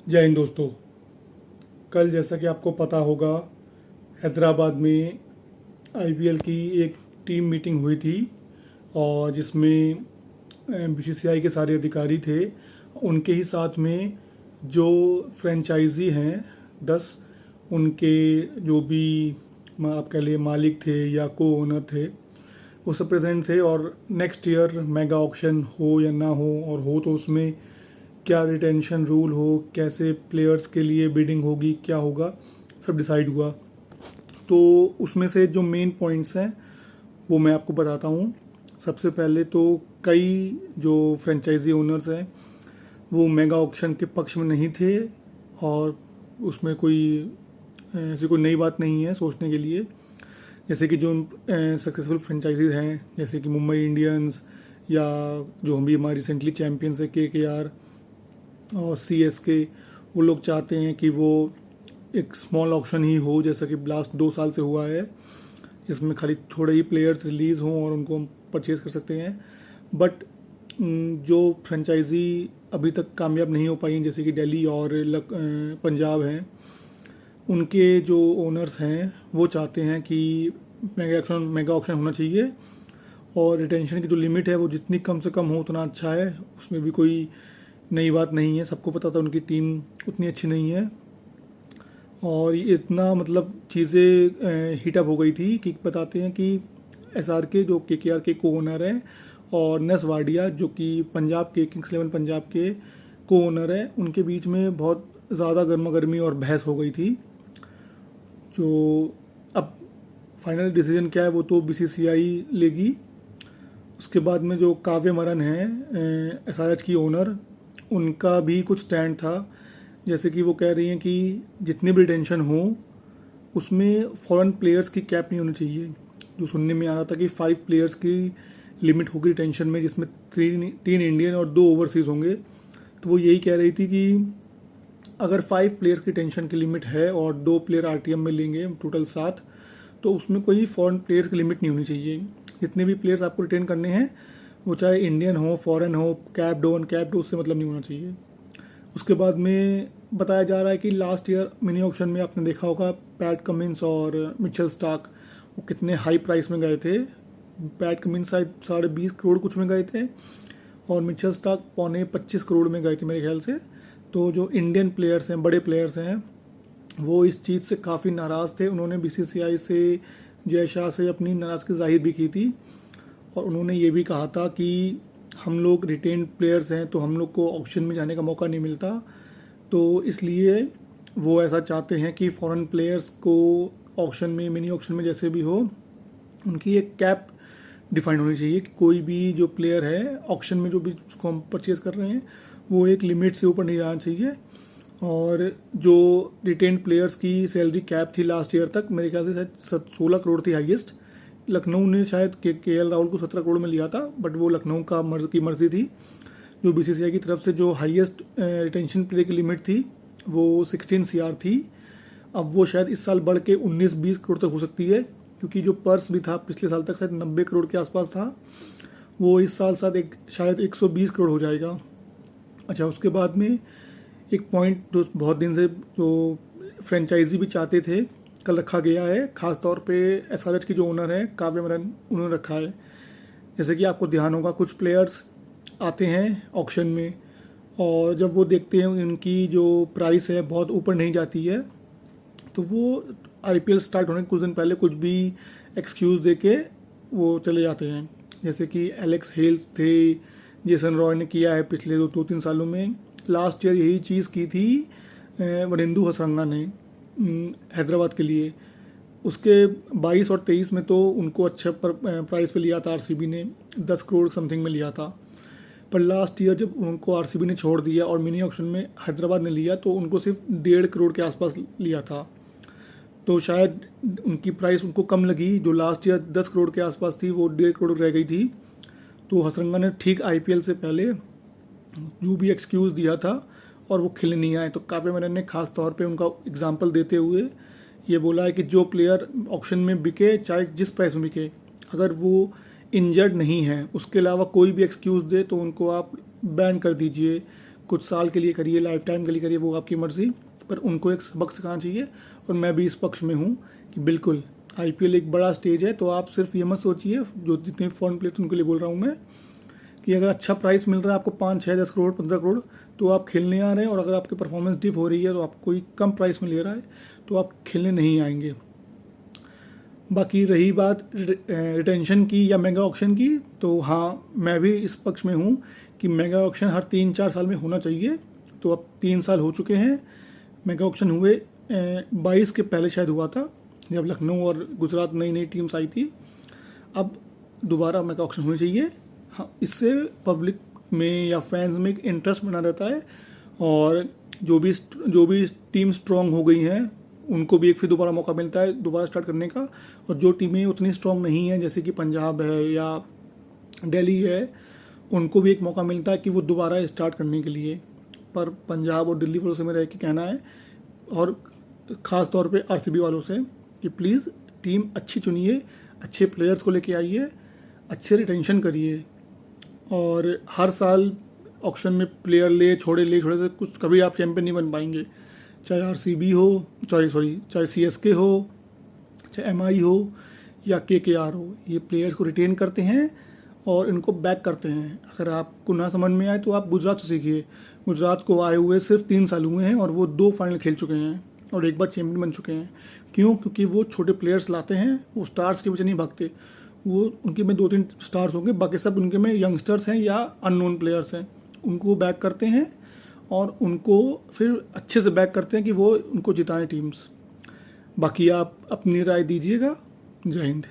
जय हिंद दोस्तों। कल जैसा कि आपको पता होगा, हैदराबाद में आईपीएल की एक टीम मीटिंग हुई थी और जिसमें बीसीसीआई के सारे अधिकारी थे। उनके ही साथ में जो फ्रेंचाइजी हैं 10, उनके जो भी आप कह लिए मालिक थे या को ओनर थे, वो सब प्रेजेंट थे। और नेक्स्ट ईयर मेगा ऑक्शन हो या ना हो, और हो तो उसमें क्या रिटेंशन रूल हो, कैसे प्लेयर्स के लिए बिडिंग होगी, क्या होगा, सब डिसाइड हुआ। तो उसमें से जो मेन पॉइंट्स हैं वो मैं आपको बताता हूँ। सबसे पहले तो कई जो फ्रेंचाइजी ओनर्स हैं वो मेगा ऑक्शन के पक्ष में नहीं थे, और उसमें कोई ऐसी कोई नई बात नहीं है सोचने के लिए। जैसे कि जो सक्सेसफुल फ्रेंचाइजीज हैं, जैसे कि मुंबई इंडियंस, या जो हम भी हमारे रिसेंटली चैम्पियंस है के और सीएसके, वो लोग चाहते हैं कि वो एक स्मॉल ऑक्शन ही हो, जैसा कि लास्ट 2 साल से हुआ है, जिसमें खाली थोड़े ही प्लेयर्स रिलीज़ हों और उनको हम परचेज़ कर सकते हैं। बट जो फ्रेंचाइजी अभी तक कामयाब नहीं हो पाई हैं, जैसे कि दिल्ली और पंजाब हैं, उनके जो ओनर्स हैं वो चाहते हैं कि मेगा ऑक्शन होना चाहिए, और रिटेंशन की जो लिमिट है वो जितनी कम से कम हो उतना अच्छा है। उसमें भी कोई नई बात नहीं है, सबको पता था उनकी टीम उतनी अच्छी नहीं है। और ये इतना मतलब चीज़ें हीटअप हो गई थी कि बताते हैं कि एसआर के जो केकेआर के को ओनर हैं, और नस वाडिया जो कि पंजाब के किंग्स 11 पंजाब के को ओनर हैं, उनके बीच में बहुत ज़्यादा गर्मा गर्मी और बहस हो गई थी। जो अब फाइनल डिसीजन क्या है वो तो बीसीसीआई लेगी। उसके बाद में जो काव्य मरन है एसआरएच की ओनर, उनका भी कुछ स्टैंड था। जैसे कि वो कह रही हैं कि जितनी भी रिटेंशन हो उसमें फॉरेन प्लेयर्स की कैप नहीं होनी चाहिए। जो सुनने में आ रहा था कि 5 प्लेयर्स की लिमिट होगी रिटेंशन में, जिसमें 3 इंडियन और 2 ओवरसीज़ होंगे। तो वो यही कह रही थी कि अगर 5 प्लेयर्स की टेंशन की लिमिट है और 2 प्लेयर आरटीएम में लेंगे, टोटल 7, तो उसमें कोई फॉरेन प्लेयर्स की लिमिट नहीं होनी चाहिए। जितने भी प्लेयर्स आपको रिटेन करने हैं, वो चाहे इंडियन हो, फॉरेन हो, कैप्ड हो, अनकैप्ड हो, उससे मतलब नहीं होना चाहिए। उसके बाद में बताया जा रहा है कि लास्ट ईयर मिनी ऑक्शन में आपने देखा होगा, पैट कमिंस और मिचेल स्टार्क वो कितने हाई प्राइस में गए थे। पैट कमिंस शायद 20.5 करोड़ कुछ में गए थे, और मिचेल स्टार्क 25.25 करोड़ में गए थे मेरे ख्याल से। तो जो इंडियन प्लेयर्स हैं, बड़े प्लेयर्स हैं, वो इस चीज़ से काफ़ी नाराज़ थे। उन्होंने बीसीसीआई से, जय शाह से अपनी नाराज़गी जाहिर भी की थी, और उन्होंने ये भी कहा था कि हम लोग रिटेन प्लेयर्स हैं तो हम लोग को ऑक्शन में जाने का मौका नहीं मिलता, तो इसलिए वो ऐसा चाहते हैं कि फॉरेन प्लेयर्स को ऑक्शन में, मिनी ऑक्शन में जैसे भी हो, उनकी एक कैप डिफाइंड होनी चाहिए कि कोई भी जो प्लेयर है ऑक्शन में, जो भी उसको हम परचेज़ कर रहे हैं, वो एक लिमिट से ऊपर नहीं जाना चाहिए। और जो रिटेन प्लेयर्स की सैलरी कैप थी लास्ट ईयर तक, मेरे ख्याल से शायद 16 करोड़ थी हाईएस्ट। लखनऊ ने शायद के एल राहुल को 17 करोड़ में लिया था, बट वो लखनऊ का की मर्जी थी। जो बीसीसीआई की तरफ से जो हाईएस्ट रिटेंशन प्लेयर की लिमिट थी वो 16 सीआर थी। अब वो शायद इस साल बढ़ के 19-20 करोड़ तक हो सकती है, क्योंकि जो पर्स भी था पिछले साल तक शायद 90 करोड़ के आसपास था, वो इस साल शायद 120 करोड़ हो जाएगा। अच्छा, उसके बाद में एक पॉइंट जो बहुत दिन से जो फ्रेंचाइजी भी चाहते थे, कल रखा गया है। खास तौर पे एसआरएच की जो ओनर है काव्य मरन, उन्होंने रखा है। जैसे कि आपको ध्यान होगा, कुछ प्लेयर्स आते हैं ऑक्शन में, और जब वो देखते हैं उनकी जो प्राइस है बहुत ऊपर नहीं जाती है, तो वो आईपीएल स्टार्ट होने के कुछ दिन पहले कुछ भी एक्सक्यूज़ दे के वो चले जाते हैं। जैसे कि एलेक्स हेल्स थे, जेसन रॉय ने किया है पिछले 2-3 सालों में। लास्ट ईयर यही चीज़ की थी वनिंदु हसरंगा ने हैदराबाद के लिए। उसके 22 और 23 में तो उनको अच्छा प्राइस पे लिया था, आरसीबी ने 10 करोड़ समथिंग में लिया था। पर लास्ट ईयर जब उनको आरसीबी ने छोड़ दिया और मिनी ऑक्शन में हैदराबाद ने लिया, तो उनको सिर्फ 1.5 करोड़ के आसपास लिया था। तो शायद उनकी प्राइस उनको कम लगी, जो लास्ट ईयर 10 करोड़ के आसपास थी वो 1.5 करोड़ रह गई थी। तो हसरंगा ने ठीक आईपीएल से पहले जो भी एक्सक्यूज़ दिया था, और वो खेलने नहीं आए। तो काव्य मेनन ने खास तौर पे उनका एग्जांपल देते हुए ये बोला है कि जो प्लेयर ऑक्शन में बिके, चाहे जिस प्राइस में बिके, अगर वो इंजर्ड नहीं है, उसके अलावा कोई भी एक्सक्यूज़ दे तो उनको आप बैन कर दीजिए, कुछ साल के लिए करिए, लाइफ टाइम के लिए करिए, वो आपकी मर्ज़ी, पर उनको एक सबक सिखाना चाहिए। और मैं भी इस पक्ष में हूँ कि बिल्कुल IPL एक बड़ा स्टेज है, तो आप सिर्फ ये मत सोचिए, जो जितने फॉरेन प्लेयर उनके लिए बोल रहा हूँ मैं, कि अगर अच्छा प्राइस मिल रहा है आपको 5, 6, 10 करोड़, 15 करोड़, तो आप खेलने आ रहे हैं, और अगर आपकी परफॉर्मेंस डिप हो रही है तो आप कोई कम प्राइस में ले रहा है तो आप खेलने नहीं आएंगे। बाकी रही बात रिटेंशन की या मेगा ऑक्शन की, तो हाँ, मैं भी इस पक्ष में हूँ कि मेगा ऑक्शन हर 3-4 साल में होना चाहिए। तो अब 3 साल हो चुके हैं मेगा ऑक्शन हुए, 22 के पहले शायद हुआ था, जब लखनऊ और गुजरात नई नई टीम्स आई थी। अब दोबारा मेगा ऑक्शन होने चाहिए। हाँ, इससे पब्लिक में या फैंस में एक इंटरेस्ट बना रहता है, और जो भी टीम स्ट्रांग हो गई हैं उनको भी एक फिर दोबारा मौका मिलता है दोबारा स्टार्ट करने का। और जो टीमें उतनी स्ट्रांग नहीं हैं, जैसे कि पंजाब है या दिल्ली है, उनको भी एक मौका मिलता है कि वो दोबारा स्टार्ट करने के लिए। पर पंजाब और दिल्ली वालों से मेरा एक ही कहना है, और ख़ास तौर पे RCB वालों से, कि प्लीज़ टीम अच्छी चुनिए, अच्छे प्लेयर्स को लेके आइए, अच्छे रिटेंशन करिए। और हर साल ऑक्शन में प्लेयर ले छोड़े से कुछ कभी आप चैंपियन नहीं बन पाएंगे। चाहे RCB हो, चाहे CSK हो, चाहे MI हो या KKR हो, ये प्लेयर्स को रिटेन करते हैं और इनको बैक करते हैं। अगर आपको ना समझ में आए तो आप गुजरात से सीखिए। गुजरात को आए हुए सिर्फ 3 साल हुए हैं और वो 2 फाइनल खेल चुके हैं और एक बार चैंपियन बन चुके हैं। क्यों? क्योंकि वो छोटे प्लेयर्स लाते हैं, वो स्टार्स के पीछे नहीं भागते। वो उनके में 2-3 स्टार्स होंगे, बाकी सब उनके में यंगस्टर्स हैं या अननोन प्लेयर्स हैं, उनको बैक करते हैं और उनको फिर अच्छे से बैक करते हैं कि वो उनको जिताएं टीम्स। बाकी आप अपनी राय दीजिएगा। जय हिंद।